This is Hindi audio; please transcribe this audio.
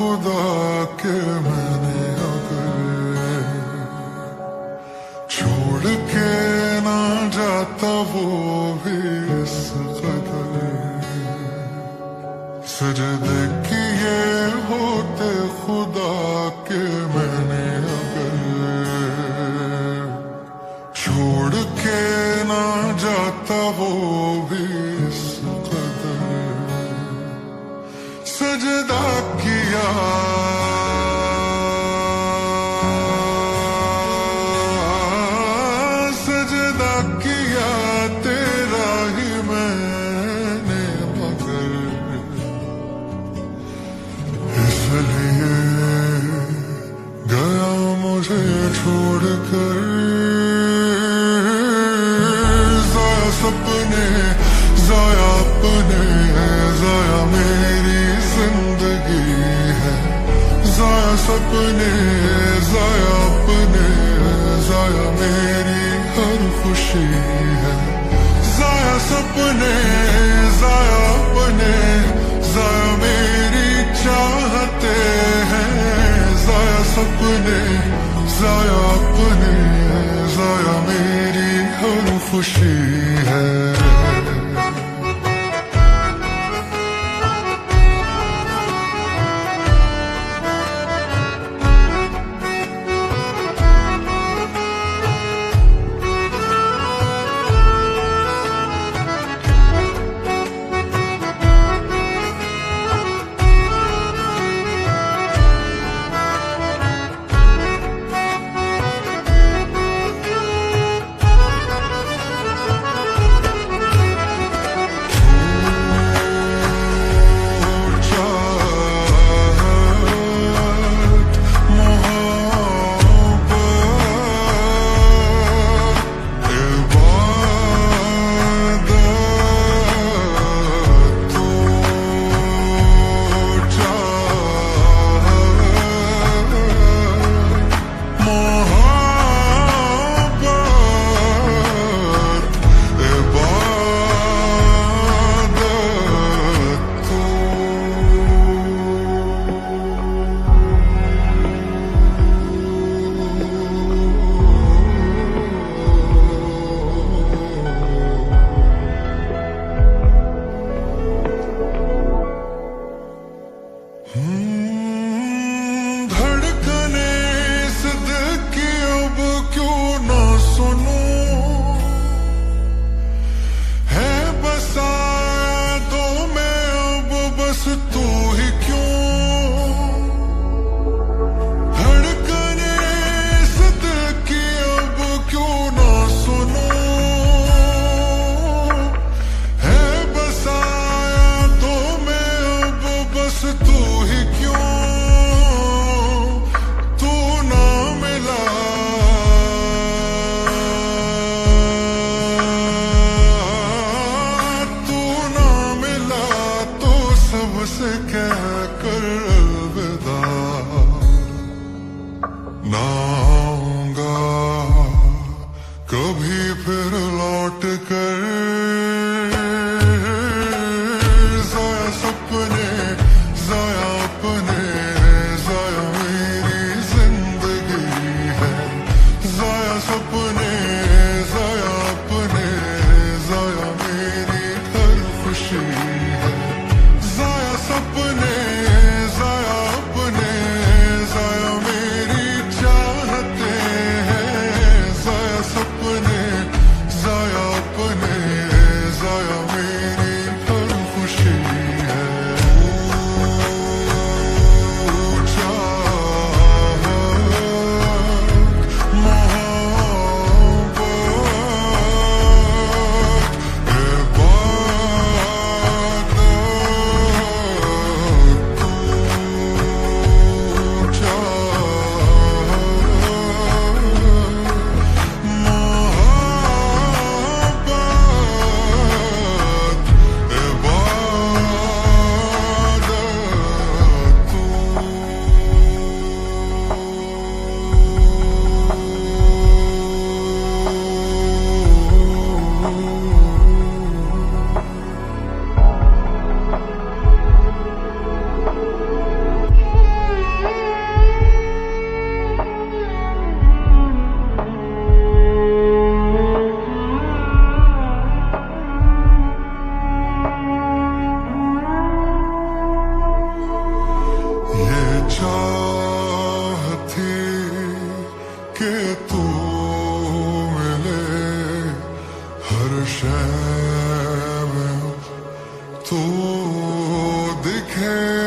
खुदा के मैंने अगर छोड़ के ना जाता वो भी इस कदर सजदे किए होते खुदा के मैंने अगर छोड़ के ना जाता वो भी इस कदर सजदा किया सजदा किया तेरा ही मैंने मगर इसलिए गया मुझे छोड़कर जाया सपने जाया अपने जाया मेरी जिंदगी है जाया सपने जाया अपने जाया मेरी हर खुशी है जाया सपने जाया अपने जाया मेरी चाहते हैं जाया सपने जाया अपने जाया मेरी हर खुशी है धड़कने इस दिल की अब क्यों ना सुनूं है बसाया तो मैं अब बस तू ही क्यों धड़कने इस दिल की अब क्यों ना सुनूं है बसाया तो मैं अब बस तू ही क्यों तू ना मिला तू ना मिला तो सबसे कह कर अलविदा ना आऊंगा कभी फिर लौट कर जाया सपने जाया अपने जाया मेरी जिंदगी है जाया सपने जाया अपने जाया मेरी हर खुशी है जाया सपने तू दिखे